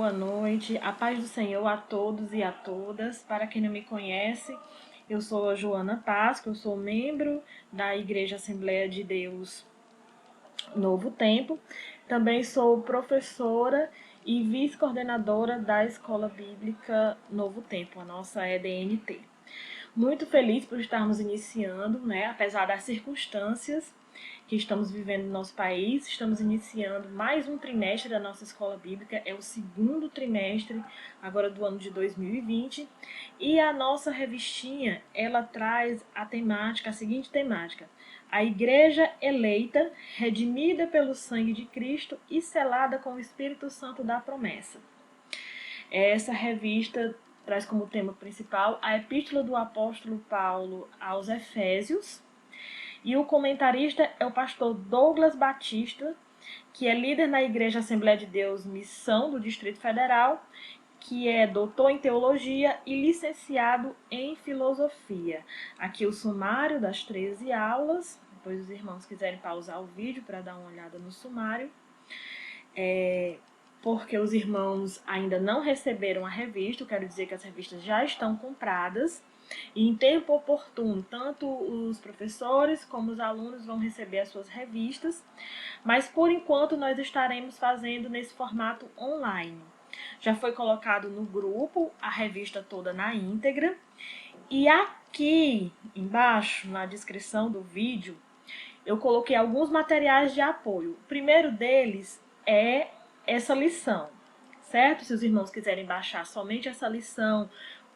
boa noite. A paz do Senhor a todos e a todas. Para quem não me conhece, eu sou a Joana Pasco, eu sou membro da Igreja Assembleia de Deus Novo Tempo. Também sou professora e vice-coordenadora da Escola Bíblica Novo Tempo, a nossa EDNT. Muito feliz por estarmos iniciando, apesar das circunstâncias que estamos vivendo no nosso país. Estamos iniciando mais um trimestre da nossa escola bíblica, é o segundo trimestre agora do ano de 2020, e a nossa revistinha, ela traz a seguinte temática: a igreja eleita, redimida pelo sangue de Cristo e selada com o Espírito Santo da promessa. Essa revista traz como tema principal a epístola do apóstolo Paulo aos Efésios, e o comentarista é o pastor Douglas Batista, que é líder na Igreja Assembleia de Deus Missão do Distrito Federal, que é doutor em teologia e licenciado em filosofia. Aqui o sumário das 13 aulas, depois os irmãos quiserem pausar o vídeo para dar uma olhada no sumário. Porque os irmãos ainda não receberam a revista, eu quero dizer que as revistas já estão compradas, e em tempo oportuno, tanto os professores como os alunos vão receber as suas revistas, mas por enquanto nós estaremos fazendo nesse formato online. Já foi colocado no grupo a revista toda na íntegra, e aqui embaixo, na descrição do vídeo, eu coloquei alguns materiais de apoio. O primeiro deles é essa lição, certo? Se os irmãos quiserem baixar somente essa lição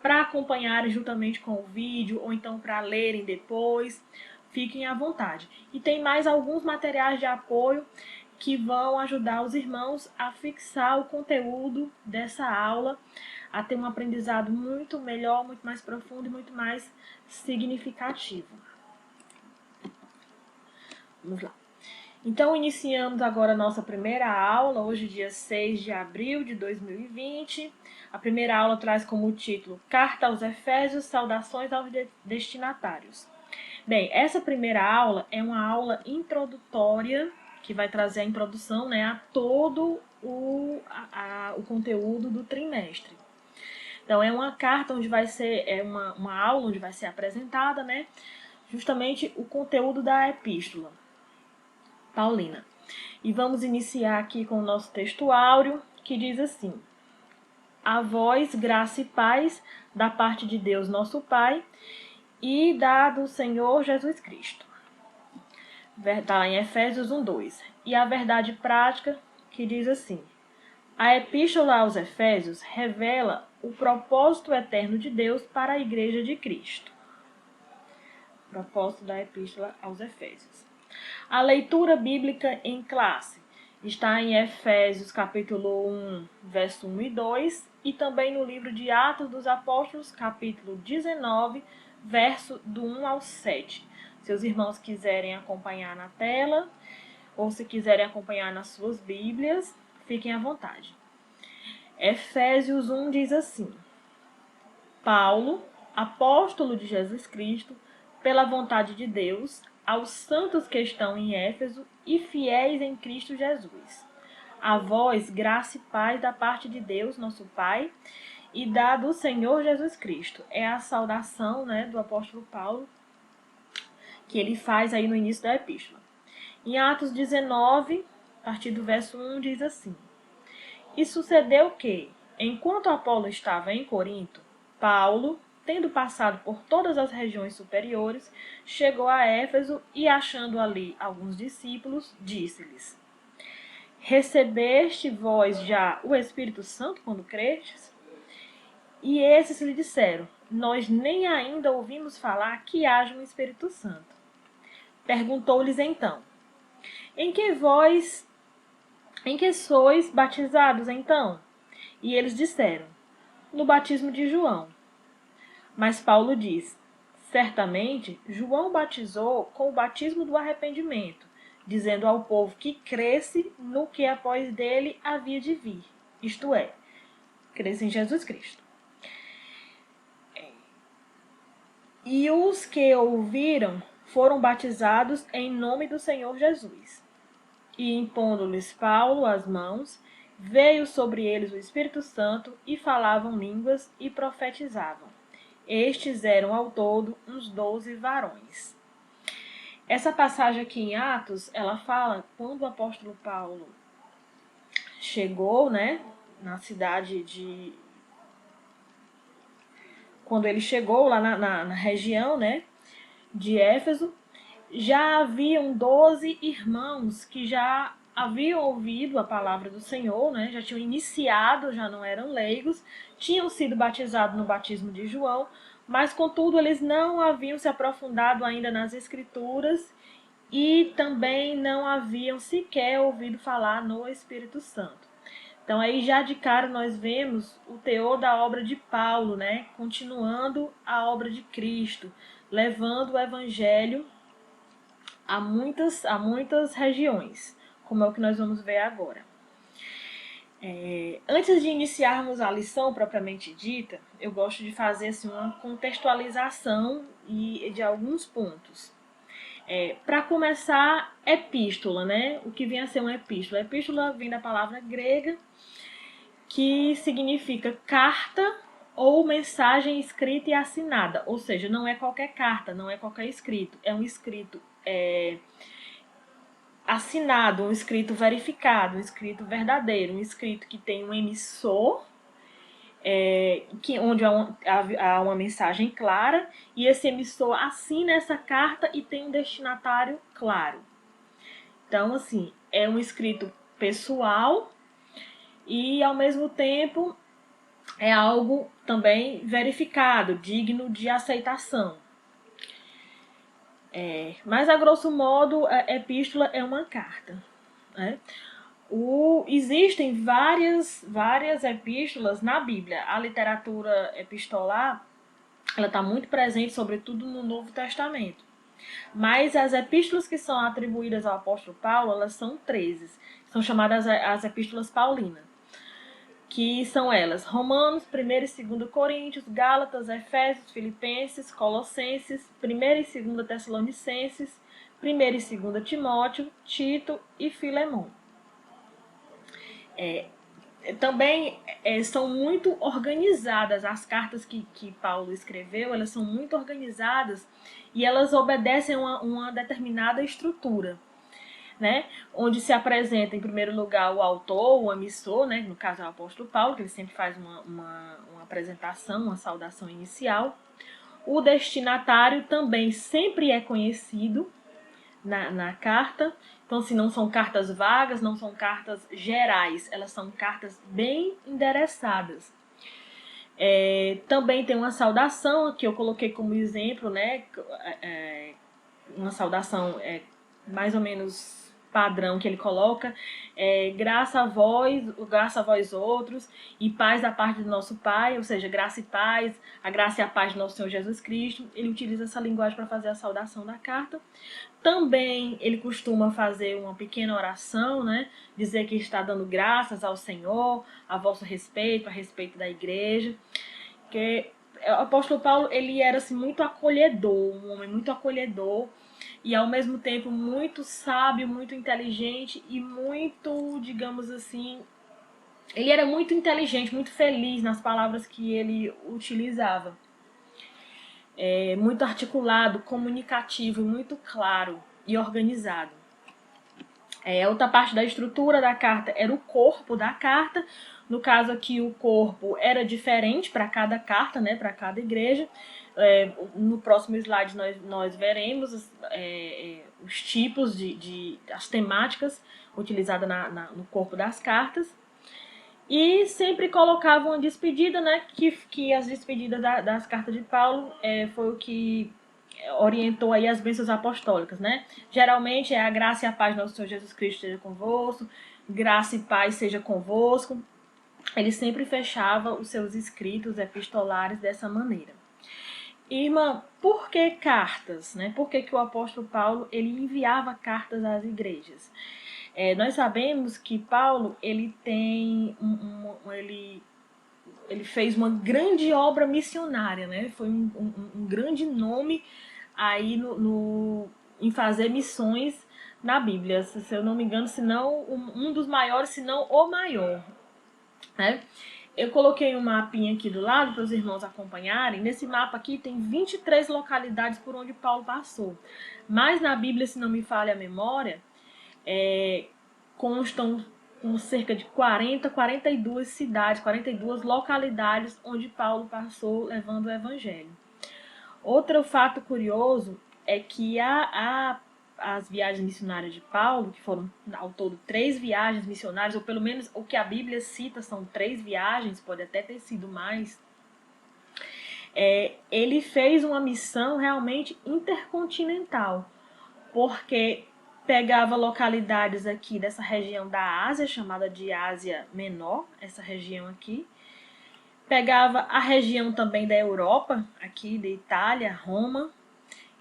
para acompanharem juntamente com o vídeo, ou então para lerem depois, fiquem à vontade. E tem mais alguns materiais de apoio que vão ajudar os irmãos a fixar o conteúdo dessa aula, a ter um aprendizado muito melhor, muito mais profundo e muito mais significativo. Vamos lá. Então, iniciamos agora a nossa primeira aula, hoje dia 6 de abril de 2020. A primeira aula traz como título Carta aos Efésios, Saudações aos Destinatários. Bem, essa primeira aula é uma aula introdutória, que vai trazer a introdução, a todo o conteúdo do trimestre. Então, é uma carta onde vai ser, uma aula onde vai ser apresentada, justamente o conteúdo da epístola paulina. E vamos iniciar aqui com o nosso texto áureo, que diz assim: a vós, graça e paz da parte de Deus, nosso Pai, e da do Senhor Jesus Cristo. Está lá em Efésios 1:2. E a verdade prática, que diz assim: a epístola aos Efésios revela o propósito eterno de Deus para a Igreja de Cristo. Propósito da epístola aos Efésios. A leitura bíblica em classe está em Efésios capítulo 1, verso 1 e 2, e também no livro de Atos dos Apóstolos, capítulo 19, verso do 1 ao 7. Se os irmãos quiserem acompanhar na tela, ou se quiserem acompanhar nas suas Bíblias, fiquem à vontade. Efésios 1 diz assim: Paulo, apóstolo de Jesus Cristo, pela vontade de Deus, aos santos que estão em Éfeso e fiéis em Cristo Jesus. A vós, graça e paz da parte de Deus, nosso Pai, e da do Senhor Jesus Cristo. É a saudação, do apóstolo Paulo, que ele faz aí no início da epístola. Em Atos 19, a partir do verso 1, diz assim: E sucedeu que, enquanto Apolo estava em Corinto, Paulo, tendo passado por todas as regiões superiores, chegou a Éfeso e, achando ali alguns discípulos, disse-lhes: Recebeste vós já o Espírito Santo quando crestes? E esses lhe disseram: Nós nem ainda ouvimos falar que haja um Espírito Santo. Perguntou-lhes então: Em que sois batizados então? E eles disseram: No batismo de João. Mas Paulo diz: Certamente, João batizou com o batismo do arrependimento, dizendo ao povo que cresce no que após dele havia de vir, isto é, cresce em Jesus Cristo. E os que ouviram foram batizados em nome do Senhor Jesus. E impondo-lhes Paulo as mãos, veio sobre eles o Espírito Santo e falavam línguas e profetizavam. Estes eram ao todo uns 12 varões. Essa passagem aqui em Atos, ela fala quando o apóstolo Paulo chegou, né, na cidade de... Quando ele chegou lá na região, né, de Éfeso, já haviam 12 irmãos que já haviam ouvido a palavra do Senhor, né, já tinham iniciado, já não eram leigos, tinham sido batizados no batismo de João, mas contudo eles não haviam se aprofundado ainda nas Escrituras e também não haviam sequer ouvido falar no Espírito Santo. Então aí já de cara nós vemos o teor da obra de Paulo, né? Continuando a obra de Cristo, levando o evangelho a muitas regiões, como é o que nós vamos ver agora. Antes de iniciarmos a lição propriamente dita, eu gosto de fazer assim, uma contextualização de alguns pontos. Para começar, epístola, né? O que vem a ser uma epístola? A epístola vem da palavra grega, que significa carta ou mensagem escrita e assinada. Ou seja, não é qualquer carta, não é qualquer escrito. É um escrito assinado, um escrito verificado, um escrito verdadeiro, um escrito que tem um emissor, onde há uma mensagem clara, e esse emissor assina essa carta e tem um destinatário claro. Então, assim, é um escrito pessoal e, ao mesmo tempo, é algo também verificado, digno de aceitação. Mas, a grosso modo, a epístola é uma carta, né? Existem várias epístolas na Bíblia. A literatura epistolar ela está muito presente, sobretudo no Novo Testamento. Mas as epístolas que são atribuídas ao apóstolo Paulo, elas são 13. São chamadas as epístolas paulinas, que são elas: Romanos, 1ª e 2ª Coríntios, Gálatas, Efésios, Filipenses, Colossenses, 1ª e 2ª Tessalonicenses, 1ª e 2ª Timóteo, Tito e Filemon. Também são muito organizadas as cartas que Paulo escreveu, elas são muito organizadas e elas obedecem a uma determinada estrutura, né? Onde se apresenta em primeiro lugar o autor, o emissor, né? No caso é o apóstolo Paulo, que ele sempre faz uma apresentação, uma saudação inicial. O destinatário também sempre é conhecido na carta. Então, assim, não são cartas vagas, não são cartas gerais, elas são cartas bem endereçadas. Também tem uma saudação que eu coloquei como exemplo, né? Uma saudação mais ou menos padrão que ele coloca, graça a vós outros, e paz da parte do nosso Pai, ou seja, graça e paz, a graça e a paz do nosso Senhor Jesus Cristo. Ele utiliza essa linguagem para fazer a saudação da carta. Também ele costuma fazer uma pequena oração, né? Dizer que está dando graças ao Senhor, a vosso respeito, a respeito da igreja. Que o apóstolo Paulo, ele era assim, muito acolhedor, um homem muito acolhedor, e ao mesmo tempo muito sábio, muito inteligente e muito, digamos assim, ele era muito inteligente, muito feliz nas palavras que ele utilizava. Muito articulado, comunicativo, muito claro e organizado. Outra parte da estrutura da carta era o corpo da carta. No caso aqui, o corpo era diferente para cada carta, né, para cada igreja. No próximo slide nós veremos os tipos as temáticas utilizadas no corpo das cartas. E sempre colocavam uma despedida, né, que as despedidas das cartas de Paulo foi o que orientou aí as bênçãos apostólicas, né? Geralmente é a graça e a paz do nosso Senhor Jesus Cristo seja convosco, graça e paz seja convosco. Ele sempre fechava os seus escritos epistolares dessa maneira. Irmã, por que cartas? Né? Por que o apóstolo Paulo ele enviava cartas às igrejas? Nós sabemos que Paulo ele tem ele fez uma grande obra missionária, né? Foi um grande nome aí em fazer missões na Bíblia, se eu não me engano, se não um dos maiores, se não o maior, né? Eu coloquei um mapinha aqui do lado para os irmãos acompanharem. Nesse mapa aqui tem 23 localidades por onde Paulo passou. Mas na Bíblia, se não me falha a memória, constam com cerca de 42 cidades, 42 localidades onde Paulo passou levando o evangelho. Outro fato curioso é que as viagens missionárias de Paulo, que foram ao todo 3 viagens missionárias, ou pelo menos o que a Bíblia cita são 3 viagens, pode até ter sido mais, ele fez uma missão realmente intercontinental, porque pegava localidades aqui dessa região da Ásia, chamada de Ásia Menor, essa região aqui, pegava a região também da Europa, aqui da Itália, Roma,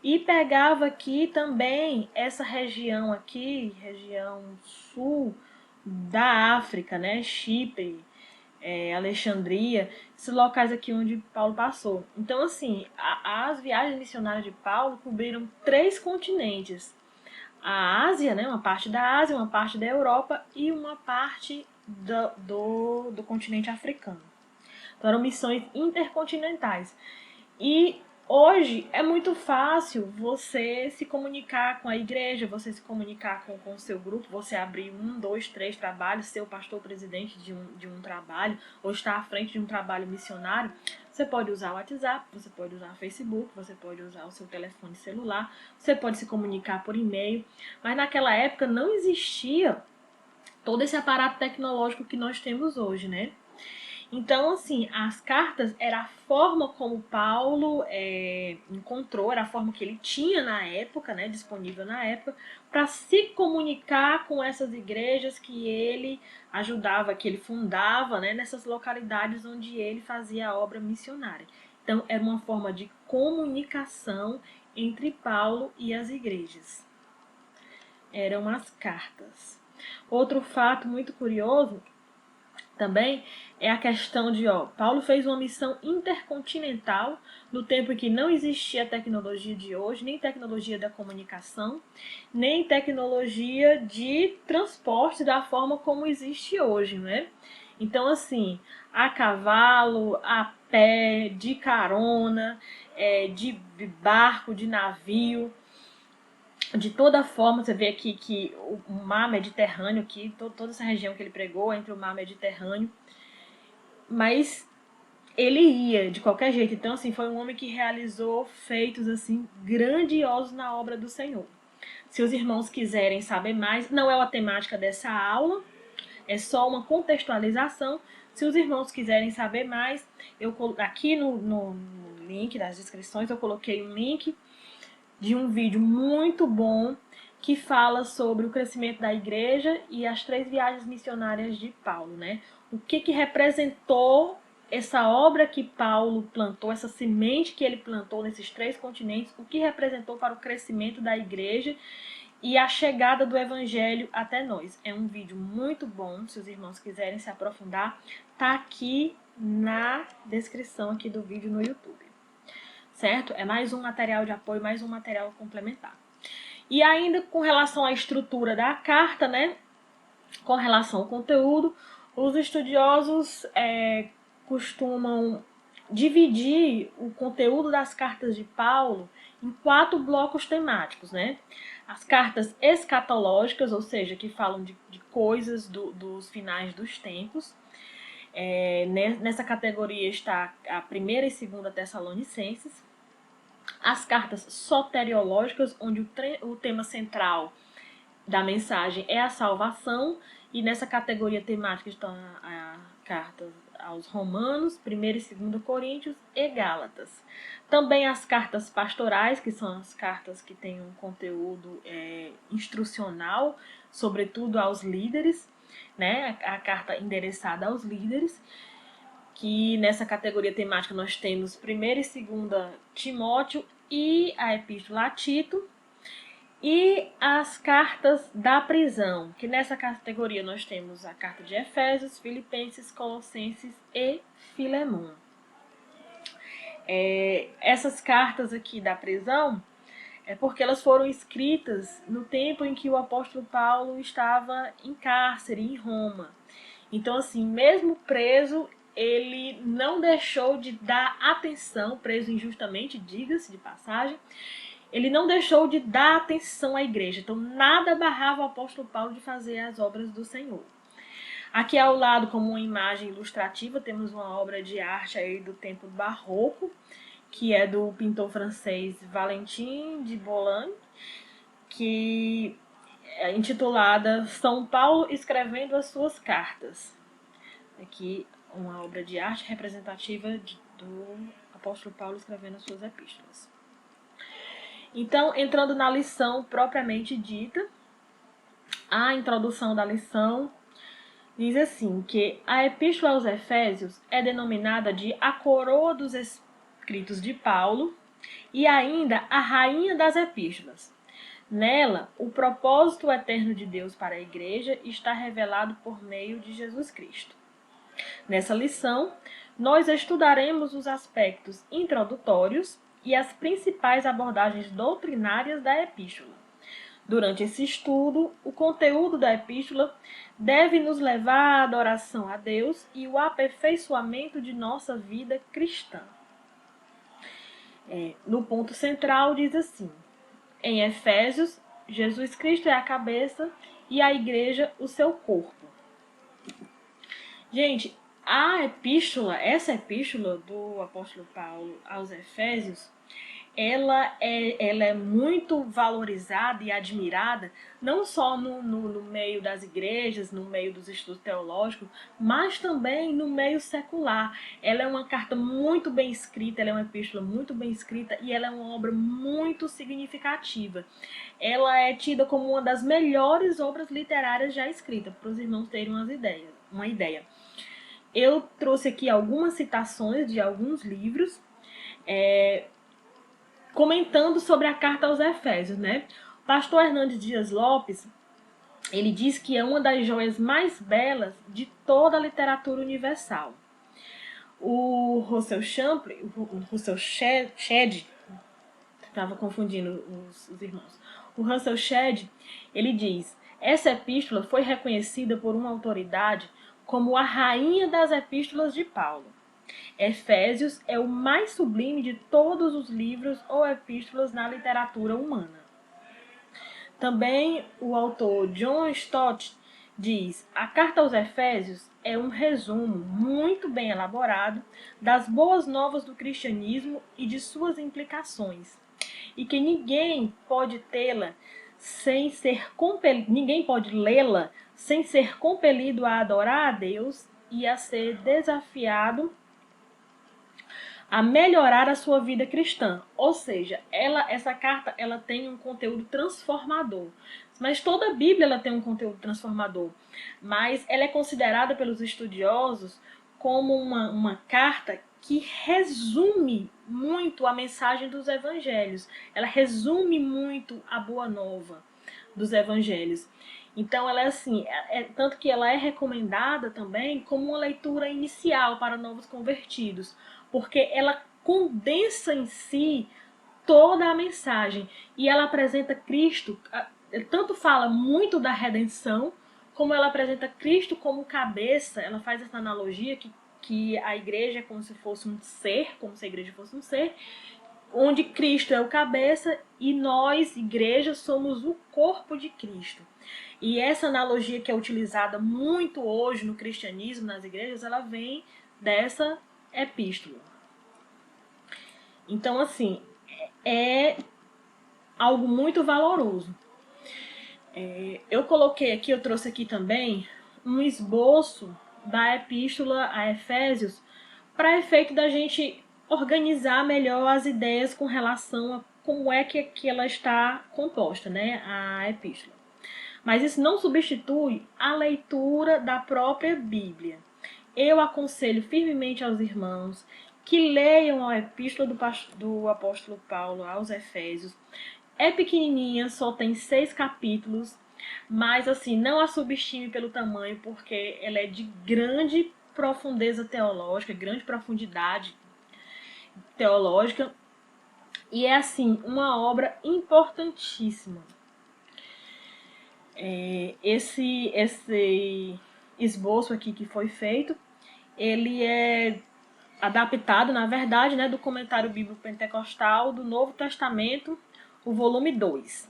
e pegava aqui também essa região aqui, região sul da África, né? Chipre, Alexandria, esses locais aqui onde Paulo passou. Então, assim, as viagens missionárias de Paulo cobriram 3 continentes. A Ásia, né? Uma parte da Ásia, uma parte da Europa e uma parte do continente africano. Então, eram missões intercontinentais. E hoje é muito fácil você se comunicar com a igreja, você se comunicar com o seu grupo, você abrir 1, 2, 3 trabalhos, ser o pastor presidente de um trabalho, ou estar à frente de um trabalho missionário. Você pode usar o WhatsApp, você pode usar o Facebook, você pode usar o seu telefone celular, você pode se comunicar por e-mail. Mas naquela época não existia todo esse aparato tecnológico que nós temos hoje, né? Então, assim, as cartas era a forma como Paulo encontrou, era a forma que ele tinha na época, né, disponível na época, para se comunicar com essas igrejas que ele ajudava, que ele fundava, né, nessas localidades onde ele fazia a obra missionária. Então, era uma forma de comunicação entre Paulo e as igrejas. Eram as cartas. Outro fato muito curioso também é a questão de, Paulo fez uma missão intercontinental no tempo em que não existia a tecnologia de hoje, nem tecnologia da comunicação, nem tecnologia de transporte da forma como existe hoje, né? Então, assim, a cavalo, a pé, de carona, de barco, de navio. De toda forma, você vê aqui que o mar Mediterrâneo, aqui, toda essa região que ele pregou, entre o mar Mediterrâneo, mas ele ia de qualquer jeito. Então, assim, foi um homem que realizou feitos assim grandiosos na obra do Senhor. Se os irmãos quiserem saber mais, não é a temática dessa aula, é só uma contextualização. Se os irmãos quiserem saber mais, eu aqui no link das descrições eu coloquei um link de um vídeo muito bom que fala sobre o crescimento da igreja e as 3 viagens missionárias de Paulo, né? O que representou essa obra que Paulo plantou, essa semente que ele plantou nesses 3 continentes, o que representou para o crescimento da igreja e a chegada do evangelho até nós. É um vídeo muito bom, se os irmãos quiserem se aprofundar, tá aqui na descrição aqui do vídeo no YouTube. Certo? É mais um material de apoio, mais um material complementar. E ainda com relação à estrutura da carta, né? Com relação ao conteúdo, os estudiosos costumam dividir o conteúdo das cartas de Paulo em 4 blocos temáticos, né? As cartas escatológicas, ou seja, que falam de coisas dos finais dos tempos. Nessa categoria está a 1ª e 2ª Tessalonicenses. As cartas soteriológicas, onde o tema central da mensagem é a salvação, e nessa categoria temática estão a cartas aos Romanos, 1ª e 2ª Coríntios e Gálatas. Também as cartas pastorais, que são as cartas que têm um conteúdo instrucional, sobretudo aos líderes, né? A carta endereçada aos líderes, que nessa categoria temática nós temos 1ª e 2ª Timóteo e a Epístola a Tito, e as cartas da prisão, que nessa categoria nós temos a carta de Efésios, Filipenses, Colossenses e Filemão. Essas cartas aqui da prisão, é porque elas foram escritas no tempo em que o apóstolo Paulo estava em cárcere, em Roma. Então, assim, mesmo preso, ele não deixou de dar atenção, preso injustamente, diga-se de passagem, ele não deixou de dar atenção à igreja. Então, nada barrava o apóstolo Paulo de fazer as obras do Senhor. Aqui ao lado, como uma imagem ilustrativa, temos uma obra de arte aí do tempo barroco, que é do pintor francês Valentin de Boulogne, que é intitulada São Paulo escrevendo as suas cartas. Aqui uma obra de arte representativa do apóstolo Paulo escrevendo as suas epístolas. Então, entrando na lição propriamente dita, a introdução da lição diz assim, que a Epístola aos Efésios é denominada de a coroa dos escritos de Paulo e ainda a rainha das epístolas. Nela, o propósito eterno de Deus para a igreja está revelado por meio de Jesus Cristo. Nessa lição, nós estudaremos os aspectos introdutórios e as principais abordagens doutrinárias da epístola. Durante esse estudo, o conteúdo da epístola deve nos levar à adoração a Deus e o aperfeiçoamento de nossa vida cristã. No ponto central diz assim, em Efésios, Jesus Cristo é a cabeça e a igreja o seu corpo. Gente, essa epístola do apóstolo Paulo aos Efésios, ela é muito valorizada e admirada, não só no meio das igrejas, no meio dos estudos teológicos, mas também no meio secular. Ela é uma carta muito bem escrita, ela é uma epístola muito bem escrita e ela é uma obra muito significativa. Ela é tida como uma das melhores obras literárias já escritas, para os irmãos terem uma ideia. Eu trouxe aqui algumas citações de alguns livros, comentando sobre a carta aos Efésios, né? O pastor Hernandes Dias Lopes, ele diz que é uma das joias mais belas de toda a literatura universal. O Russell Shedd, estava confundindo os irmãos. O Russell Shedd, ele diz, essa epístola foi reconhecida por uma autoridade como a rainha das epístolas de Paulo. Efésios é o mais sublime de todos os livros ou epístolas na literatura humana. Também o autor John Stott diz: a carta aos Efésios é um resumo muito bem elaborado das boas novas do cristianismo e de suas implicações, e que ninguém pode tê-la sem ser compelido, ninguém pode lê-la sem ser compelido a adorar a Deus e a ser desafiado a melhorar a sua vida cristã. Ou seja, essa carta ela tem um conteúdo transformador. Mas toda a Bíblia ela tem um conteúdo transformador. Mas ela é considerada pelos estudiosos como uma carta que resume muito a mensagem dos evangelhos. Ela resume muito a boa nova dos evangelhos. Então, ela é assim, tanto que ela é recomendada também como uma leitura inicial para novos convertidos, porque ela condensa em si toda a mensagem e ela apresenta Cristo, tanto fala muito da redenção, como ela apresenta Cristo como cabeça. Ela faz essa analogia que a igreja é como se fosse um ser, como se a igreja fosse um ser, onde Cristo é o cabeça e nós, igreja, somos o corpo de Cristo. E essa analogia que é utilizada muito hoje no cristianismo, nas igrejas, ela vem dessa epístola. Então, assim, é algo muito valoroso. Eu coloquei aqui, eu trouxe aqui também um esboço da epístola a Efésios para efeito da gente organizar melhor as ideias com relação a como é que ela está composta, né, a epístola. Mas isso não substitui a leitura da própria Bíblia. Eu aconselho firmemente aos irmãos que leiam a epístola do apóstolo Paulo aos Efésios. É pequenininha, só tem 6 capítulos, mas assim, não a subestime pelo tamanho, porque ela é de grande profundeza teológica, grande profundidade teológica, E é, assim, uma obra importantíssima. Esse esboço aqui que foi feito, ele é adaptado, na verdade, né, do Comentário Bíblico Pentecostal do Novo Testamento, o volume 2.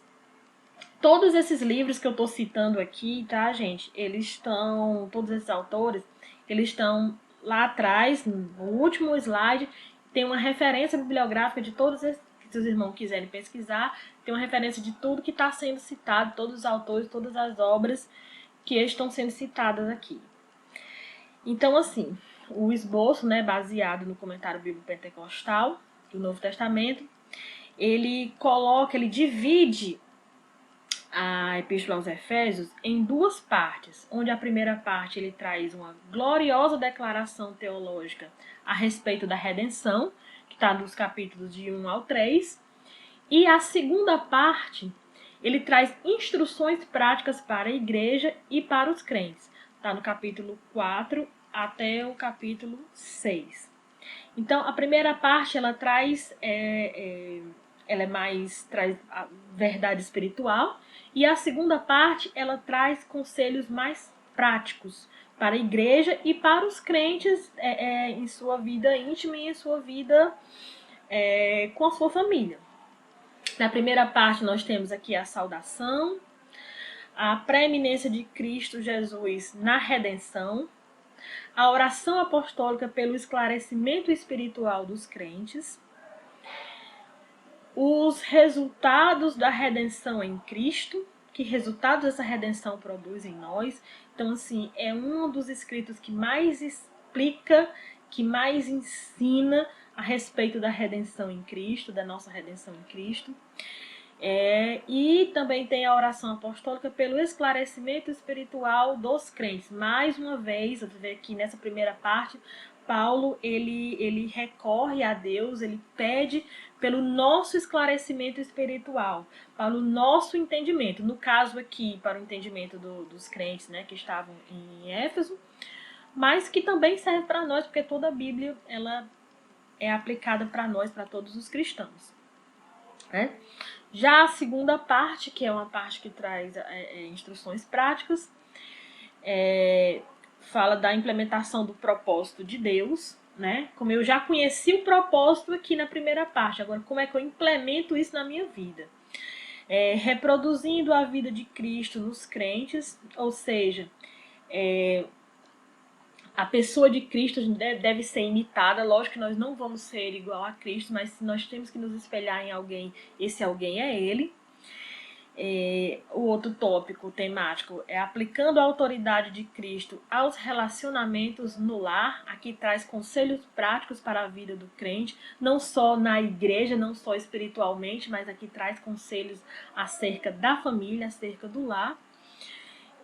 Todos esses livros que eu estou citando aqui, tá, gente? Eles estão, todos esses autores, eles estão lá atrás, no último slide, tem uma referência bibliográfica de todos esses, se os irmãos quiserem pesquisar, tem uma referência de tudo que está sendo citado, todos os autores, todas as obras que estão sendo citadas aqui. Então, assim, o esboço, né, baseado no Comentário Bíblico Pentecostal do Novo Testamento, ele divide a Epístola aos Efésios em duas partes, onde a primeira parte ele traz uma gloriosa declaração teológica a respeito da redenção, que está nos capítulos de 1 ao 3, e a segunda parte ele traz instruções práticas para a igreja e para os crentes, está no capítulo 4 até o capítulo 6. Então, a primeira parte ela traz traz a verdade espiritual, e a segunda parte ela traz conselhos mais práticos para a igreja e para os crentes em sua vida íntima e em sua vida com a sua família. Na primeira parte nós temos aqui a saudação, a preeminência de Cristo Jesus na redenção, a oração apostólica pelo esclarecimento espiritual dos crentes, os resultados da redenção em Cristo, que resultados essa redenção produz em nós. Então, assim, é um dos escritos que mais explica, que mais ensina a respeito da redenção em Cristo, da nossa redenção em Cristo. E também tem a oração apostólica pelo esclarecimento espiritual dos crentes. Mais uma vez, eu vou ver aqui nessa primeira parte, Paulo ele recorre a Deus, ele pede pelo nosso esclarecimento espiritual, para o nosso entendimento. No caso aqui, para o entendimento dos crentes, né, que estavam em Éfeso, mas que também serve para nós, porque toda a Bíblia ela é aplicada para nós, para todos os cristãos, né? Já a segunda parte, que é uma parte que traz instruções práticas, fala da implementação do propósito de Deus, né? Como eu já conheci o propósito aqui na primeira parte, agora como é que eu implemento isso na minha vida? Reproduzindo a vida de Cristo nos crentes, ou seja, a pessoa de Cristo deve ser imitada. Lógico que nós não vamos ser igual a Cristo, mas nós temos que nos espelhar em alguém, esse alguém é Ele. O outro tópico temático é aplicando a autoridade de Cristo aos relacionamentos no lar. Aqui traz conselhos práticos para a vida do crente, não só na igreja, não só espiritualmente, mas aqui traz conselhos acerca da família, acerca do lar.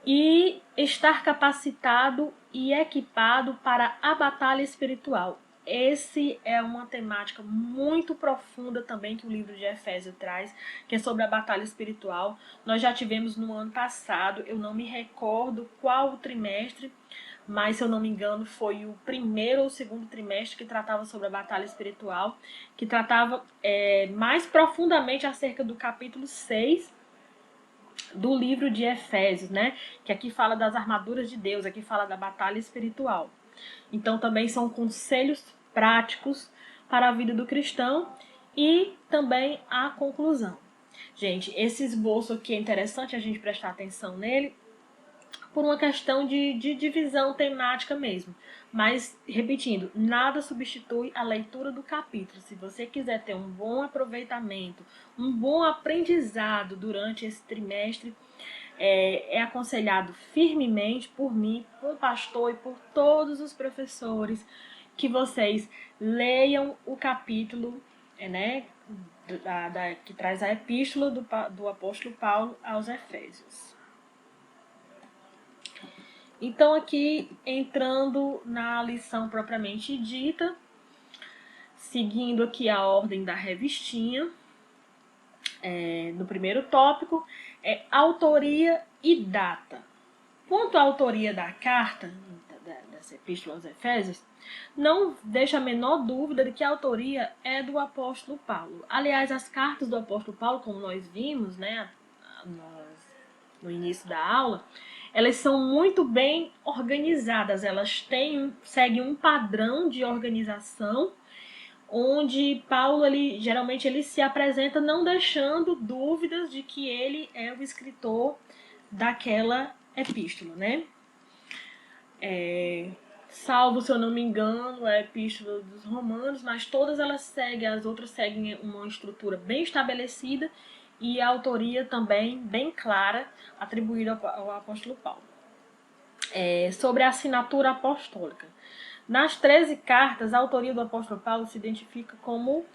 E estar capacitado e equipado para a batalha espiritual. Esse é uma temática muito profunda também que o livro de Efésios traz, que é sobre a batalha espiritual. Nós já tivemos no ano passado, eu não me recordo qual o trimestre, mas se eu não me engano foi o primeiro ou o segundo trimestre que tratava sobre a batalha espiritual, que tratava mais profundamente acerca do capítulo 6 do livro de Efésios, né? Que aqui fala das armaduras de Deus, aqui fala da batalha espiritual. Então também são conselhos práticos para a vida do cristão e também a conclusão. Gente, esse esboço aqui é interessante a gente prestar atenção nele por uma questão de divisão temática mesmo. Mas, repetindo, nada substitui a leitura do capítulo. Se você quiser ter um bom aproveitamento, um bom aprendizado durante esse trimestre, é aconselhado firmemente por mim, por o pastor e por todos os professores, que vocês leiam o capítulo, né, que traz a epístola do apóstolo Paulo aos Efésios. Então, aqui, entrando na lição propriamente dita, seguindo aqui a ordem da revistinha, no primeiro tópico, autoria e data. Quanto à autoria da carta, dessa epístola aos Efésios, não deixa a menor dúvida de que a autoria é do apóstolo Paulo. Aliás, as cartas do apóstolo Paulo, como nós vimos, né, no início da aula, elas são muito bem organizadas, elas seguem um padrão de organização, onde Paulo geralmente ele se apresenta não deixando dúvidas de que ele é o escritor daquela epístola, né? Salvo, se eu não me engano, a epístola dos Romanos, mas todas elas seguem, as outras seguem uma estrutura bem estabelecida e a autoria também bem clara, atribuída ao apóstolo Paulo. Sobre a assinatura apostólica. Nas 13 cartas, a autoria do apóstolo Paulo se identifica como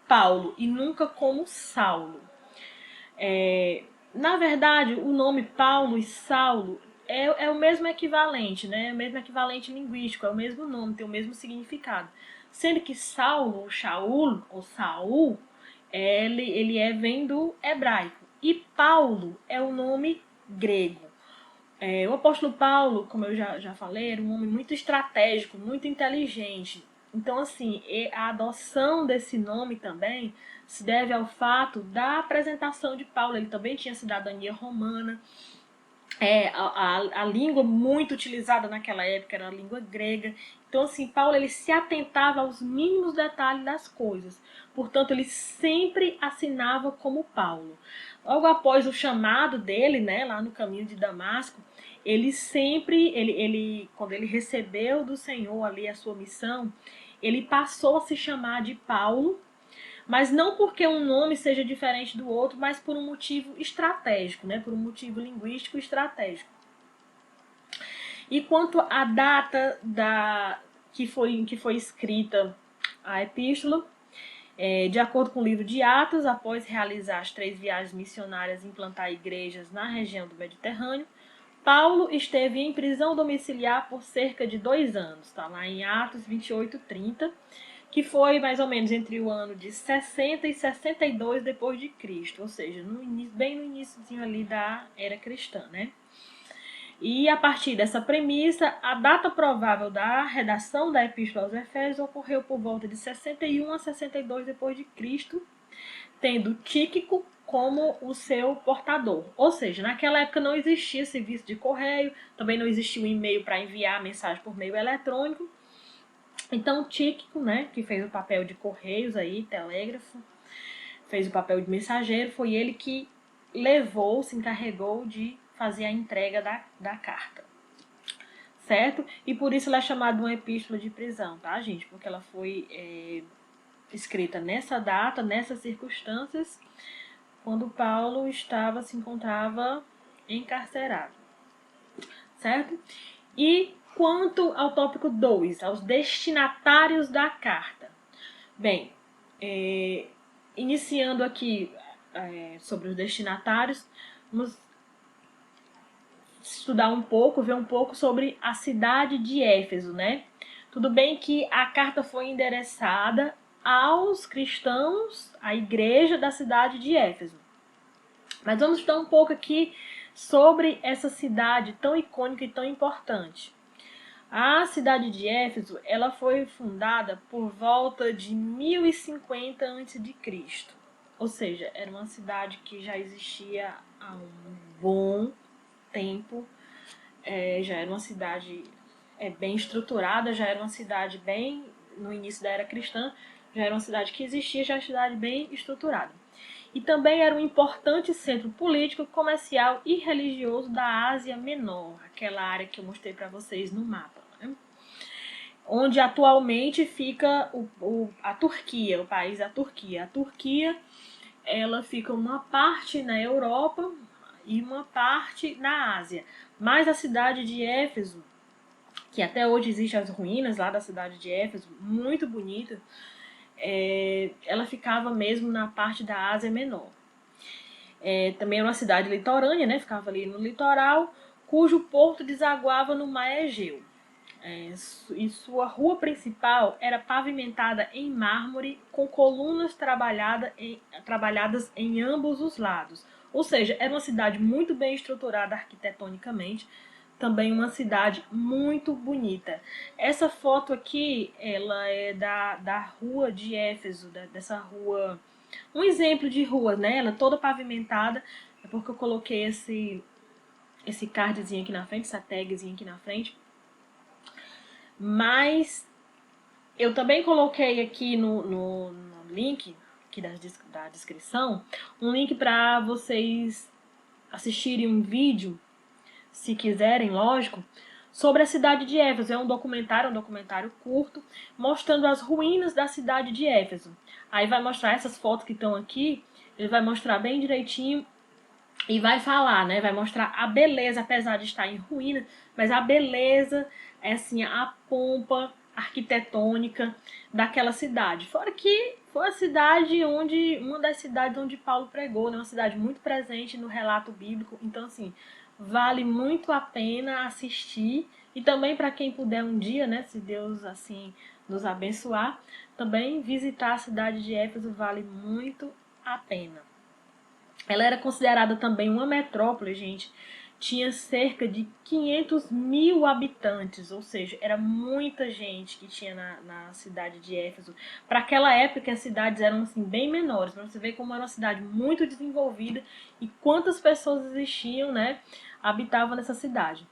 Paulo e nunca como Saulo. Na verdade, o nome Paulo e Saulo é o mesmo equivalente, né? É o mesmo equivalente linguístico, é o mesmo nome, tem o mesmo significado. Sendo que Saulo, ou Shaul, ou Saul, ele vem do hebraico. E Paulo é o nome grego. O apóstolo Paulo, como eu já falei, era um homem muito estratégico, muito inteligente. Então, assim, a adoção desse nome também se deve ao fato da apresentação de Paulo. Ele também tinha cidadania romana. A língua muito utilizada naquela época era a língua grega. Então, assim, Paulo ele se atentava aos mínimos detalhes das coisas. Portanto, ele sempre assinava como Paulo. Logo após o chamado dele, né, lá no caminho de Damasco, quando ele recebeu do Senhor ali a sua missão, ele passou a se chamar de Paulo, mas não porque um nome seja diferente do outro, mas por um motivo estratégico, né? Por um motivo linguístico estratégico. E quanto à data que foi escrita a epístola, de acordo com o livro de Atos, após realizar as 3 viagens missionárias e implantar igrejas na região do Mediterrâneo, Paulo esteve em prisão domiciliar por cerca de 2 anos, está lá em Atos 28:30, que foi mais ou menos entre o ano de 60 e 62 depois de Cristo, ou seja, bem no iníciozinho ali da era cristã, né? E a partir dessa premissa, a data provável da redação da Epístola aos Efésios ocorreu por volta de 61 a 62 depois de Cristo, tendo Tíquico como o seu portador. Ou seja, naquela época não existia serviço de correio, também não existia um e-mail para enviar mensagem por meio eletrônico. Então, Tíquico, né, que fez o papel de correios aí, telégrafo, fez o papel de mensageiro, foi ele que se encarregou de fazer a entrega da carta. Certo? E por isso ela é chamada de uma epístola de prisão, tá, gente? Porque ela foi escrita nessa data, nessas circunstâncias, quando Paulo se encontrava encarcerado. Certo? E quanto ao tópico 2, aos destinatários da carta. Bem, iniciando aqui sobre os destinatários, vamos estudar um pouco, ver um pouco sobre a cidade de Éfeso, né? Tudo bem que a carta foi endereçada aos cristãos, à igreja da cidade de Éfeso. Mas vamos estudar um pouco aqui sobre essa cidade tão icônica e tão importante. A cidade de Éfeso, ela foi fundada por volta de 1050 a.C. Ou seja, era uma cidade que já existia há um bom tempo, já era uma cidade bem estruturada, já era uma cidade bem, no início da era cristã, já era uma cidade que existia, já era uma cidade bem estruturada. E também era um importante centro político, comercial e religioso da Ásia Menor, aquela área que eu mostrei para vocês no mapa, né? Onde atualmente fica a Turquia, o país da Turquia. A Turquia, ela fica uma parte na Europa e uma parte na Ásia. Mas a cidade de Éfeso, que até hoje existem as ruínas lá da cidade de Éfeso, muito bonita, ela ficava mesmo na parte da Ásia Menor. Também era uma cidade litorânea, né? Ficava ali no litoral, cujo porto desaguava no mar Egeu. E sua rua principal era pavimentada em mármore com colunas trabalhadas em ambos os lados. Ou seja, era uma cidade muito bem estruturada arquitetonicamente, também uma cidade muito bonita. Essa foto aqui, ela é da rua de Éfeso, dessa rua, um exemplo de rua, né? Ela é toda pavimentada, é porque eu coloquei esse cardzinho aqui na frente, essa tagzinha aqui na frente. Mas eu também coloquei aqui no link aqui da descrição, um link para vocês assistirem um vídeo, se quiserem, lógico, sobre a cidade de Éfeso. É um documentário curto, mostrando as ruínas da cidade de Éfeso. Aí vai mostrar essas fotos que estão aqui, ele vai mostrar bem direitinho e vai falar, né? Vai mostrar a beleza, apesar de estar em ruína, mas a beleza, é assim, a pompa arquitetônica daquela cidade. Fora que foi a cidade onde, uma das cidades onde Paulo pregou, né? Uma cidade muito presente no relato bíblico. Então, assim, vale muito a pena assistir. E também para quem puder um dia, né? Se Deus, assim, nos abençoar, também visitar a cidade de Éfeso vale muito a pena. Ela era considerada também uma metrópole, gente. Tinha cerca de 500 mil habitantes, ou seja, era muita gente que tinha na cidade de Éfeso. Para aquela época, as cidades eram assim, bem menores, para você ver como era uma cidade muito desenvolvida e quantas pessoas existiam, né, habitavam nessa cidade.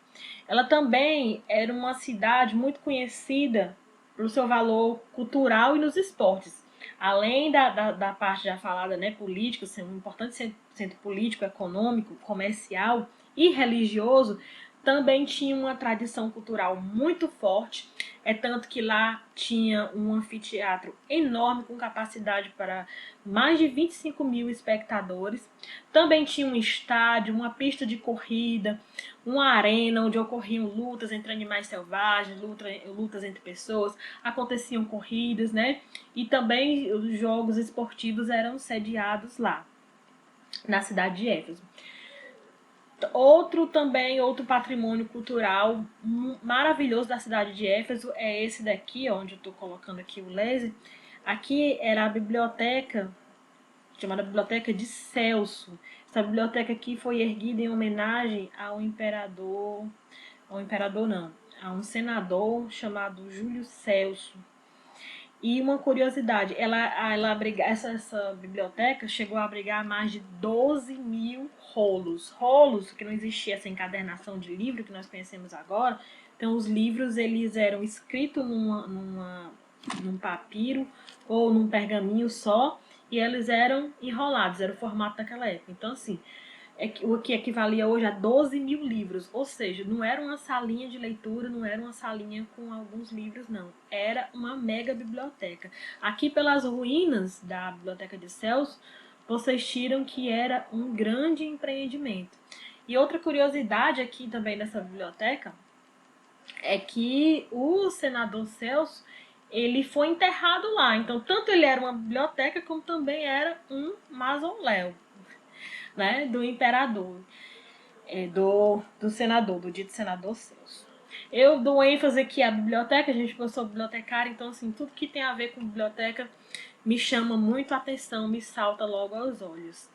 Ela também era uma cidade muito conhecida pelo seu valor cultural e nos esportes. Além da parte já falada, né, política, um importante centro político, econômico, comercial e religioso, também tinha uma tradição cultural muito forte. É tanto que lá tinha um anfiteatro enorme com capacidade para mais de 25 mil espectadores. Também tinha um estádio, uma pista de corrida, uma arena onde ocorriam lutas entre animais selvagens, lutas entre pessoas, aconteciam corridas, né? E também os jogos esportivos eram sediados lá, na cidade de Éfeso. Outro patrimônio cultural maravilhoso da cidade de Éfeso é esse daqui, onde eu estou colocando aqui o laser. Aqui era a biblioteca, chamada Biblioteca de Celso. Essa biblioteca aqui foi erguida em homenagem a um senador chamado Júlio Celso. E uma curiosidade, essa biblioteca chegou a abrigar mais de 12 mil rolos. Rolos, que não existia essa encadernação de livro que nós conhecemos agora. Então, os livros eles eram escritos num papiro ou num pergaminho só, e eles eram enrolados, era o formato daquela época. Então, assim, o que equivalia hoje a 12 mil livros. Ou seja, não era uma salinha de leitura, não era uma salinha com alguns livros, não. Era uma mega biblioteca. Aqui pelas ruínas da Biblioteca de Celso, vocês tiram que era um grande empreendimento. E outra curiosidade aqui também dessa biblioteca é que o senador Celso, ele foi enterrado lá. Então, tanto ele era uma biblioteca, como também era um mausoléu, né, do imperador, do senador, do dito senador Celso. Eu dou ênfase aqui à biblioteca, gente, porque eu sou bibliotecária, então, assim, tudo que tem a ver com biblioteca me chama muito a atenção, me salta logo aos olhos.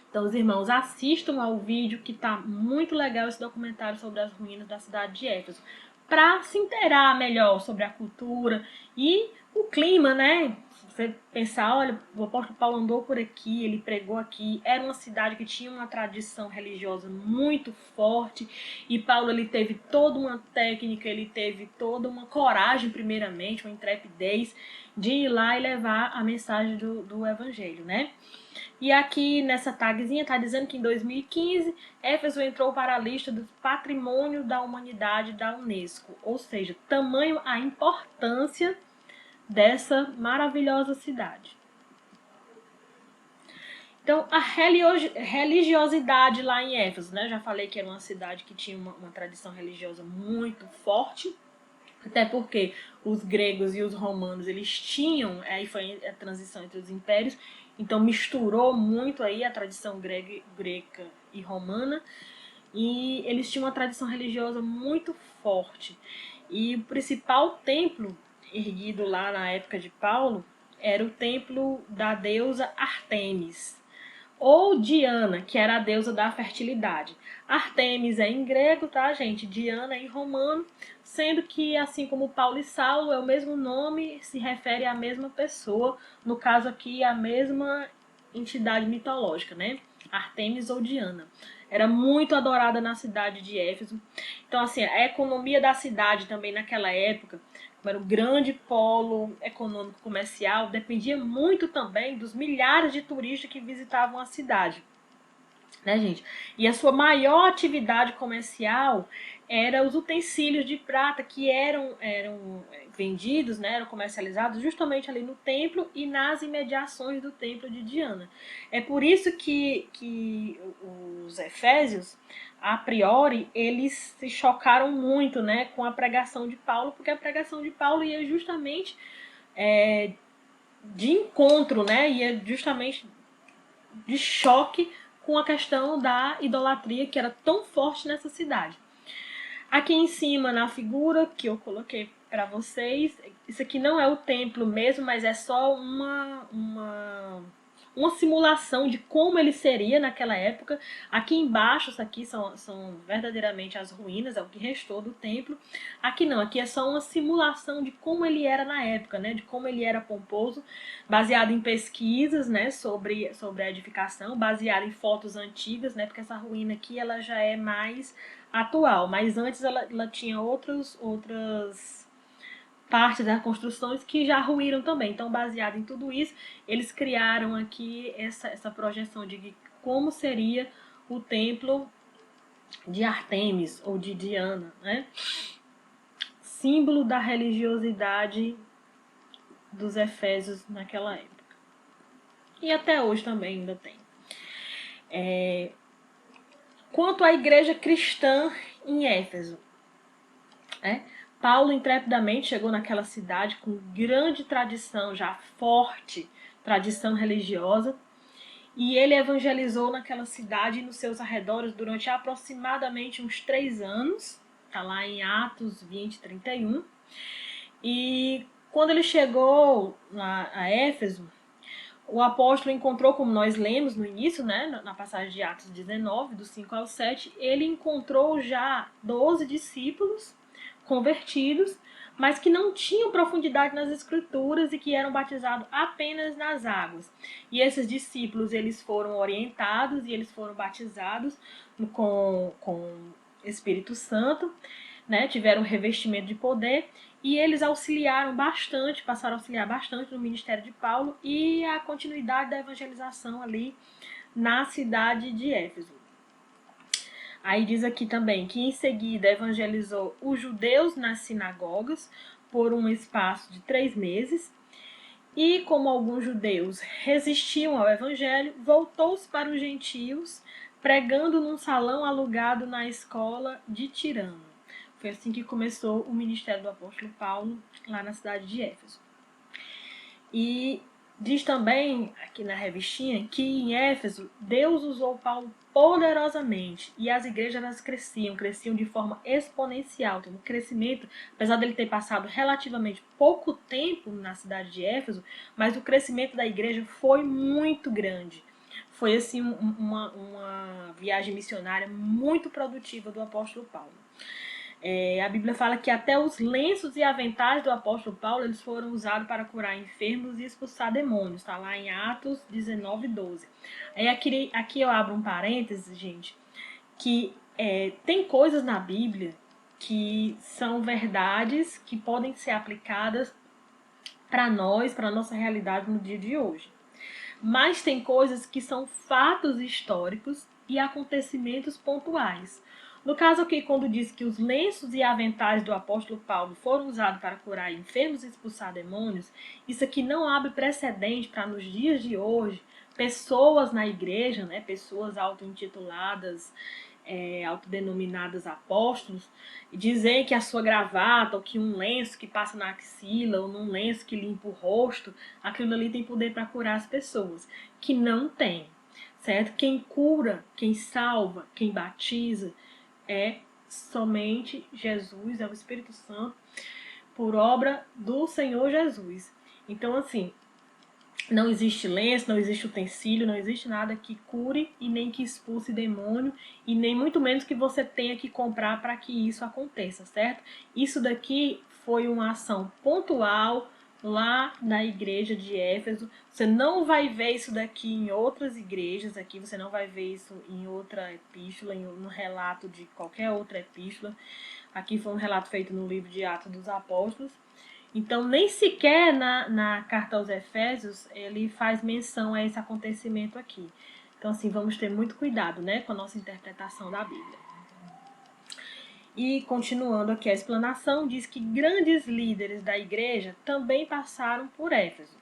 Então, os irmãos, assistam ao vídeo, que tá muito legal esse documentário sobre as ruínas da cidade de Éfeso, para se inteirar melhor sobre a cultura e o clima, né? Você pensar, olha, o apóstolo Paulo andou por aqui, ele pregou aqui, era uma cidade que tinha uma tradição religiosa muito forte, e Paulo, ele teve toda uma técnica, ele teve toda uma coragem, primeiramente, uma intrepidez de ir lá e levar a mensagem do evangelho, né? E aqui nessa tagzinha está dizendo que em 2015 Éfeso entrou para a lista do Patrimônio da Humanidade da Unesco. Ou seja, tamanho a importância dessa maravilhosa cidade. Então, a religiosidade lá em Éfeso, né? Eu já falei que era uma cidade que tinha uma tradição religiosa muito forte. Até porque os gregos e os romanos, eles tinham, aí foi a transição entre os impérios, então misturou muito aí a tradição greca e romana, e eles tinham uma tradição religiosa muito forte. E o principal templo erguido lá na época de Paulo era o templo da deusa Ártemis. ou Diana, que era a deusa da fertilidade. Artemis é em grego, tá, gente? Diana é em romano, sendo que, assim como Paulo e Saulo, é o mesmo nome, se refere à mesma pessoa, no caso aqui, a mesma entidade mitológica, né? Artemis ou Diana. Era muito adorada na cidade de Éfeso. Então, assim, a economia da cidade também naquela época, como era um grande polo econômico comercial, dependia muito também dos milhares de turistas que visitavam a cidade, né, gente? E a sua maior atividade comercial era os utensílios de prata que eram vendidos, né, eram comercializados justamente ali no templo e nas imediações do templo de Diana. É por isso que os efésios, a priori, eles se chocaram muito, né, com a pregação de Paulo, porque a pregação de Paulo ia justamente de encontro, né, ia justamente de choque com a questão da idolatria que era tão forte nessa cidade. Aqui em cima, na figura que eu coloquei para vocês, isso aqui não é o templo mesmo, mas é só uma simulação de como ele seria naquela época. Aqui embaixo, isso aqui são verdadeiramente as ruínas, é o que restou do templo. Aqui não, aqui é só uma simulação de como ele era na época, né? De como ele era pomposo, baseado em pesquisas, né? Sobre a edificação, baseado em fotos antigas, né? Porque essa ruína aqui, ela já é mais atual, mas antes ela tinha outras partes das construções que já ruíram também. Então, baseado em tudo isso, eles criaram aqui essa projeção de como seria o templo de Artemis ou de Diana, né? Símbolo da religiosidade dos efésios naquela época. E até hoje também ainda tem. Quanto à igreja cristã em Éfeso, né? Paulo intrepidamente chegou naquela cidade com grande tradição, já forte tradição religiosa, e ele evangelizou naquela cidade e nos seus arredores durante aproximadamente uns 3 anos, está lá em Atos 20, 31. E quando ele chegou lá a Éfeso, o apóstolo encontrou, como nós lemos no início, né, na passagem de Atos 19, do 5 ao 7, ele encontrou já 12 discípulos convertidos, mas que não tinham profundidade nas escrituras e que eram batizados apenas nas águas. E esses discípulos, eles foram orientados e eles foram batizados com Espírito Santo, né, tiveram um revestimento de poder e eles auxiliaram bastante, passaram a auxiliar bastante no ministério de Paulo e a continuidade da evangelização ali na cidade de Éfeso. Aí diz aqui também que em seguida evangelizou os judeus nas sinagogas por um espaço de 3 meses. E como alguns judeus resistiam ao evangelho, voltou-se para os gentios, pregando num salão alugado na escola de Tirano. Foi assim que começou o ministério do apóstolo Paulo lá na cidade de Éfeso. E diz também, aqui na revistinha, que em Éfeso, Deus usou Paulo poderosamente e as igrejas elas cresciam de forma exponencial. Então, o crescimento, apesar dele ter passado relativamente pouco tempo na cidade de Éfeso, mas o crescimento da igreja foi muito grande. Foi assim uma viagem missionária muito produtiva do apóstolo Paulo. A Bíblia fala que até os lenços e aventais do apóstolo Paulo eles foram usados para curar enfermos e expulsar demônios. Está lá em Atos 19, 12. Aí aqui eu abro um parênteses, gente, que tem coisas na Bíblia que são verdades que podem ser aplicadas para nós, para a nossa realidade no dia de hoje. Mas tem coisas que são fatos históricos e acontecimentos pontuais. No caso aqui, quando diz que os lenços e aventais do apóstolo Paulo foram usados para curar enfermos e expulsar demônios, isso aqui não abre precedente para nos dias de hoje, pessoas na igreja, né, pessoas auto-intituladas, autodenominadas apóstolos, dizer que a sua gravata, ou que um lenço que passa na axila, ou num lenço que limpa o rosto, aquilo ali tem poder para curar as pessoas, que não tem, certo? Quem cura, quem salva, quem batiza é somente Jesus, é o Espírito Santo, por obra do Senhor Jesus. Então, assim, Não existe lenço, não existe utensílio, não existe nada que cure e nem que expulse demônio e nem muito menos que você tenha que comprar para que isso aconteça, certo? Isso daqui foi uma ação pontual lá na igreja de Éfeso. Você não vai ver isso daqui em outras igrejas, aqui você não vai ver isso em outra epístola, no relato de qualquer outra epístola. Aqui foi um relato feito no livro de Atos dos Apóstolos. Então, nem sequer na carta aos Efésios ele faz menção a esse acontecimento aqui. Então, assim, vamos ter muito cuidado, né, com a nossa interpretação da Bíblia. E, continuando aqui a explanação, diz que grandes líderes da igreja também passaram por Éfeso.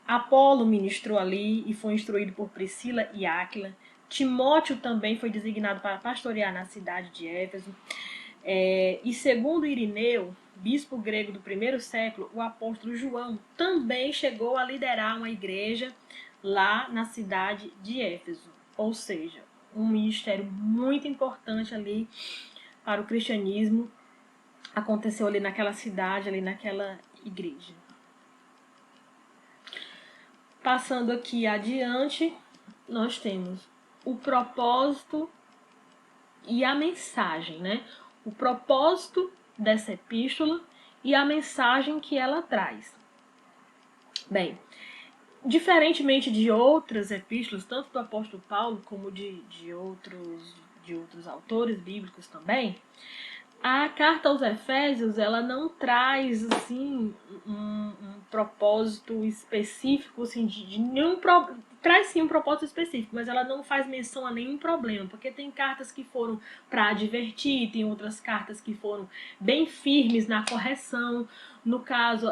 Apolo ministrou ali e foi instruído por Priscila e Áquila. Timóteo também foi designado para pastorear na cidade de Éfeso. E segundo Irineu, bispo grego do primeiro século, o apóstolo João também chegou a liderar uma igreja lá na cidade de Éfeso. Ou seja, um ministério muito importante ali para o cristianismo aconteceu ali naquela cidade, ali naquela igreja. Passando aqui adiante, nós temos o propósito e a mensagem, né? O propósito dessa epístola e a mensagem que ela traz. Bem, diferentemente de outras epístolas, tanto do apóstolo Paulo como de outros autores bíblicos também, a carta aos Efésios ela não traz assim um propósito específico, assim, de nenhum traz sim um propósito específico, mas ela não faz menção a nenhum problema, porque tem cartas que foram para advertir, tem outras cartas que foram bem firmes na correção, no caso,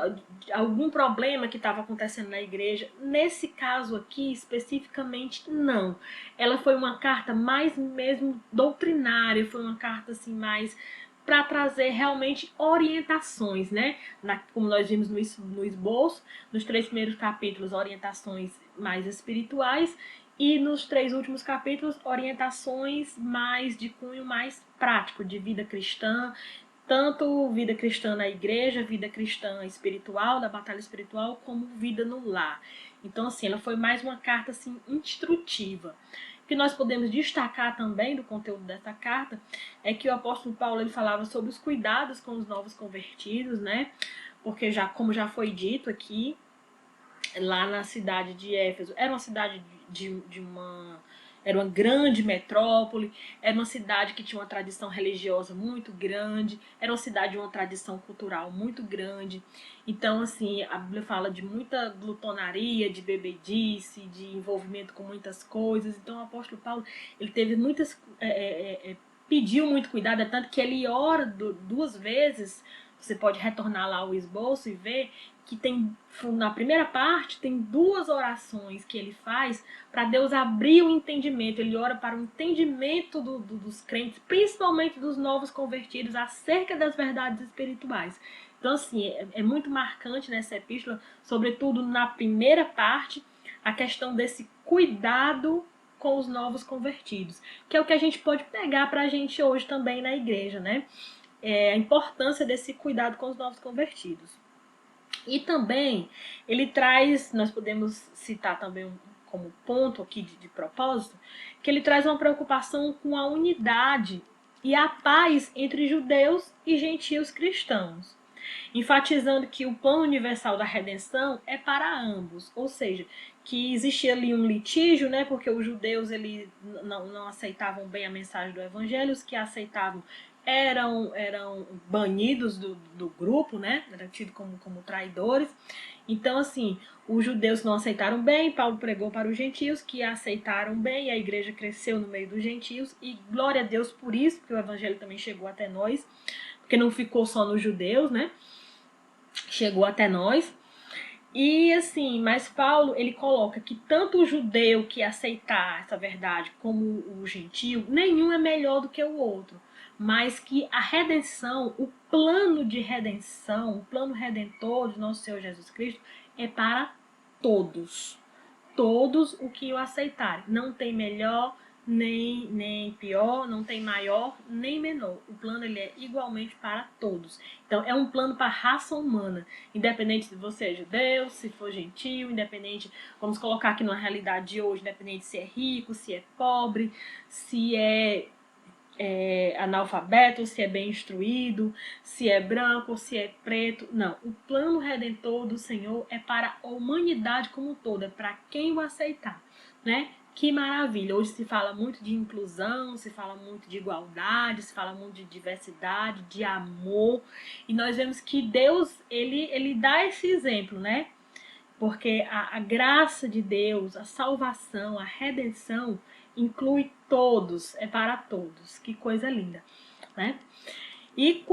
algum problema que estava acontecendo na igreja. Nesse caso aqui, especificamente, não. Ela foi uma carta mais mesmo doutrinária, foi uma carta assim mais para trazer realmente orientações, né? Como nós vimos no esboço, nos 3 primeiros capítulos, orientações mais espirituais, e nos 3 últimos capítulos, orientações mais de cunho mais prático, de vida cristã, tanto vida cristã na igreja, vida cristã espiritual, da batalha espiritual, como vida no lar. Então, assim, ela foi mais uma carta assim, instrutiva. O que nós podemos destacar também do conteúdo dessa carta é que o apóstolo Paulo ele falava sobre os cuidados com os novos convertidos, né? Porque como já foi dito aqui, lá na cidade de Éfeso, era uma cidade era uma grande metrópole, era uma cidade que tinha uma tradição religiosa muito grande, era uma cidade de uma tradição cultural muito grande. Então, assim, a Bíblia fala de muita glutonaria, de bebedice, de envolvimento com muitas coisas. Então, o apóstolo Paulo, ele teve pediu muito cuidado, é tanto que ele ora 2 vezes. Você pode retornar lá ao esboço e ver que tem, na primeira parte, tem 2 orações que ele faz para Deus abrir o entendimento. Ele ora para o entendimento dos crentes, principalmente dos novos convertidos, acerca das verdades espirituais. Então, assim, é muito marcante nessa epístola, sobretudo na primeira parte, a questão desse cuidado com os novos convertidos, que é o que a gente pode pegar para a gente hoje também na igreja, né? A importância desse cuidado com os novos convertidos. E também ele traz, nós podemos citar também como ponto aqui de propósito, que ele traz uma preocupação com a unidade e a paz entre judeus e gentios cristãos, enfatizando que o plano universal da redenção é para ambos, ou seja, que existia ali um litígio, né, porque os judeus eles não aceitavam bem a mensagem do evangelho, os que aceitavam eram banidos do grupo, né, eram tidos como traidores. Então, assim, os judeus não aceitaram bem, Paulo pregou para os gentios, que aceitaram bem, a igreja cresceu no meio dos gentios, e glória a Deus por isso, porque o evangelho também chegou até nós, porque não ficou só nos judeus, né? Chegou até nós. E assim, mas Paulo ele coloca que tanto o judeu que aceitar essa verdade como o gentio, nenhum é melhor do que o outro, mas que a redenção, o plano de redenção, o plano redentor de nosso Senhor Jesus Cristo é para todos. Todos o que o aceitarem. Não tem melhor nem pior, não tem maior nem menor. O plano ele é igualmente para todos. Então é um plano para a raça humana, independente se você é judeu, se for gentio, independente, vamos colocar aqui numa realidade de hoje, independente se é rico, se é pobre, se é analfabeto, se é bem instruído, se é branco, se é preto. Não, o plano redentor do Senhor é para a humanidade como um todo, é para quem o aceitar, né? Que maravilha! Hoje se fala muito de inclusão, se fala muito de igualdade, se fala muito de diversidade, de amor, e nós vemos que Deus, ele dá esse exemplo, né? Porque a graça de Deus, a salvação, a redenção inclui todos, é para todos. Que coisa linda, né? E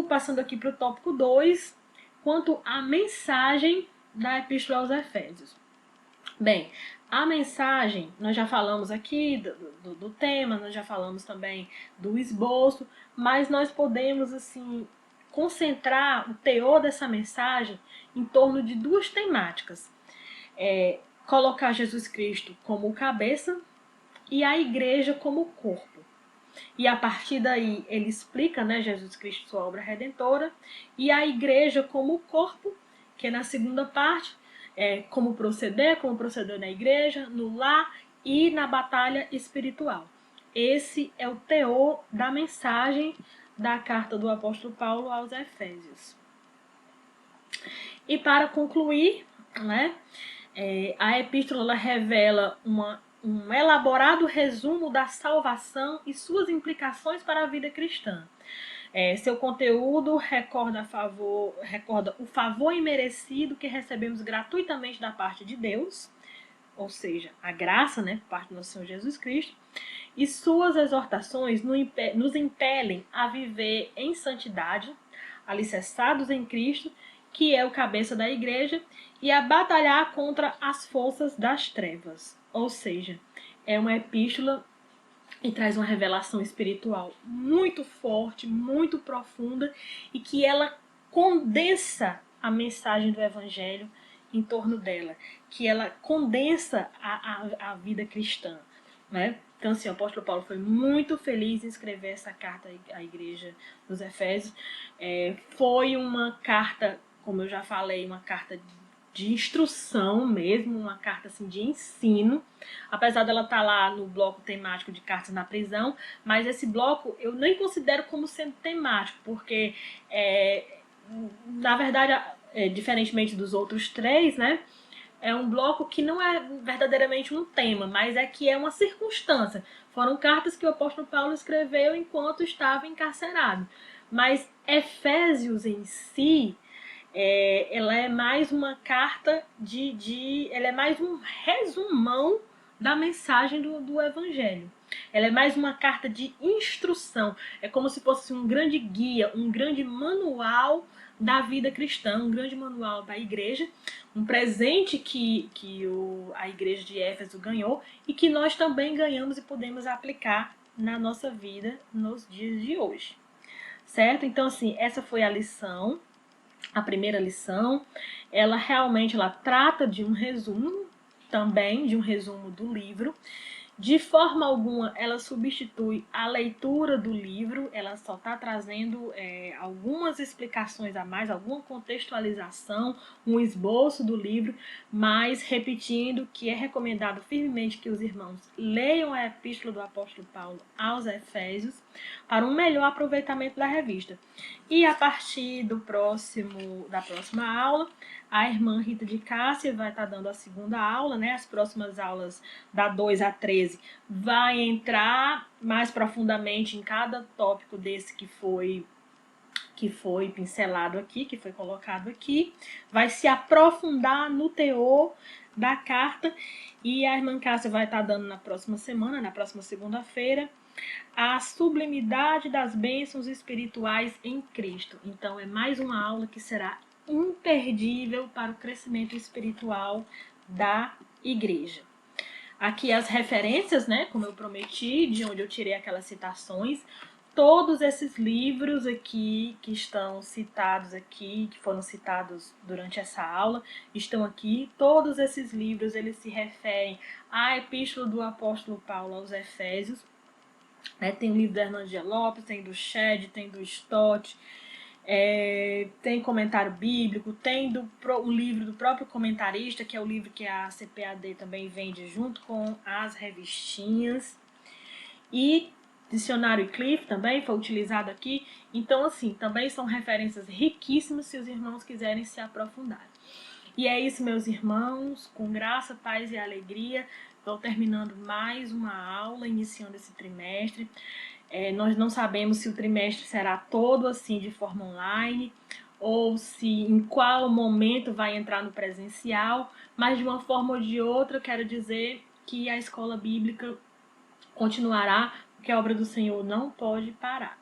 passando aqui para o tópico 2, quanto à mensagem da Epístola aos Efésios. Bem, a mensagem, nós já falamos aqui do tema, nós já falamos também do esboço, mas nós podemos, assim, concentrar o teor dessa mensagem em torno de duas temáticas. Colocar Jesus Cristo como cabeça e a igreja como corpo. E a partir daí ele explica, né, Jesus Cristo, sua obra redentora, e a igreja como corpo, que é na segunda parte, como proceder na igreja, no lar e na batalha espiritual. Esse é o teor da mensagem da carta do apóstolo Paulo aos Efésios. E para concluir, né, a epístola ela revela um elaborado resumo da salvação e suas implicações para a vida cristã. Seu conteúdo recorda o favor imerecido que recebemos gratuitamente da parte de Deus, ou seja, a graça, né, por parte do nosso Senhor Jesus Cristo, e suas exortações nos impelem a viver em santidade, alicerçados em Cristo, que é o cabeça da igreja, e a batalhar contra as forças das trevas. Ou seja, é uma epístola e traz uma revelação espiritual muito forte, muito profunda, e que ela condensa a mensagem do Evangelho em torno dela, que ela condensa a vida cristã, né? Então, assim, o apóstolo Paulo foi muito feliz em escrever essa carta à igreja dos Efésios. Foi uma carta, como eu já falei, uma carta de instrução mesmo, uma carta assim, de ensino, apesar dela estar lá no bloco temático de cartas na prisão, mas esse bloco eu nem considero como sendo temático, porque, na verdade, diferentemente dos outros três, né, é um bloco que não é verdadeiramente um tema, mas que é uma circunstância. Foram cartas que o apóstolo Paulo escreveu enquanto estava encarcerado. Mas Efésios em si, ela é mais uma carta ela é mais um resumão da mensagem do Evangelho. Ela é mais uma carta de instrução. É como se fosse um grande guia, um grande manual da vida cristã, um grande manual da igreja, um presente que a igreja de Éfeso ganhou e que nós também ganhamos e podemos aplicar na nossa vida nos dias de hoje. Certo? Então, assim, essa foi a lição. A primeira lição, ela realmente trata de um resumo, também de um resumo do livro. De forma alguma, ela substitui a leitura do livro, ela só está trazendo algumas explicações a mais, alguma contextualização, um esboço do livro, mas repetindo que é recomendado firmemente que os irmãos leiam a epístola do apóstolo Paulo aos Efésios para um melhor aproveitamento da revista. E a partir da próxima aula, a irmã Rita de Cássia vai estar dando a segunda aula, né? As próximas aulas da 2 a 13 vai entrar mais profundamente em cada tópico desse que foi pincelado aqui, que foi colocado aqui, vai se aprofundar no teor da carta, e a irmã Cássia vai estar dando na próxima semana, na próxima segunda-feira, a sublimidade das bênçãos espirituais em Cristo. Então, é mais uma aula que será imperdível para o crescimento espiritual da igreja. Aqui as referências, né, como eu prometi, de onde eu tirei aquelas citações. todos esses livros aqui que estão citados aqui, que foram citados durante essa aula, estão aqui. Todos esses livros, eles se referem à Epístola do Apóstolo Paulo aos Efésios. Tem o livro do Hernando G. Lopes, tem do Shedd, tem do Stott, tem comentário bíblico, tem o livro do próprio comentarista, que é o livro que a CPAD também vende junto com as revistinhas. E dicionário Cliff também foi utilizado aqui. Então, assim, também são referências riquíssimas se os irmãos quiserem se aprofundar. E é isso, meus irmãos, com graça, paz e alegria, estou terminando mais uma aula, iniciando esse trimestre. Nós não sabemos se o trimestre será todo assim de forma online ou se em qual momento vai entrar no presencial, mas de uma forma ou de outra, quero dizer que a escola bíblica continuará, porque a obra do Senhor não pode parar.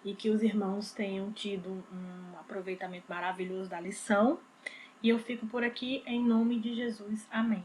E que os irmãos tenham tido um aproveitamento maravilhoso da lição. E eu fico por aqui em nome de Jesus. Amém.